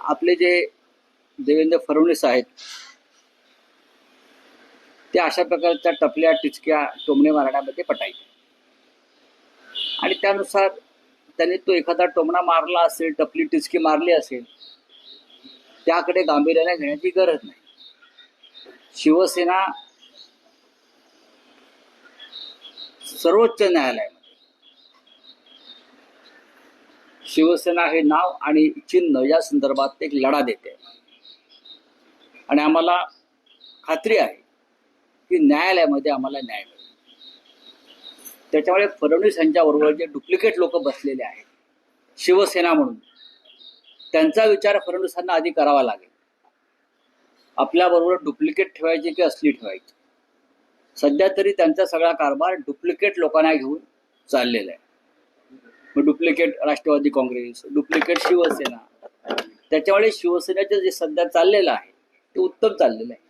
आपले जे देवेंद्र फडणवीस आहेत ते अशा प्रकारच्या टपल्या टिचक्या टोमणे मारण्यामध्ये पटायचे आणि त्यानुसार त्यांनी तो एखादा टोमणा मारला असेल, टपली टिचकी मारली असेल, त्याकडे गांभीर्याने घेण्याची गरज नाही. शिवसेना सर्वोच्च न्यायालयामध्ये शिवसेना हे नाव आणि चिन्ह या संदर्भात एक लढा देते आणि आम्हाला खात्री आहे की न्यायालयामध्ये आम्हाला न्याय मिळेल. त्याच्यामुळे फडणवीस यांच्याबरोबर जे डुप्लिकेट लोक बसलेले आहेत शिवसेना म्हणून, त्यांचा विचार फडणवीसांना आधी करावा लागेल. आपल्याबरोबर डुप्लिकेट ठेवायची की असली ठेवायची. सध्या तरी त्यांचा सगळा कारभार डुप्लिकेट लोकांना घेऊन चाललेला आहे. मग डुप्लिकेट राष्ट्रवादी काँग्रेस, डुप्लिकेट शिवसेना. त्याच्यामुळे शिवसेनेचं जे सध्या चाललेलं आहे ते उत्तम चाललेलं आहे.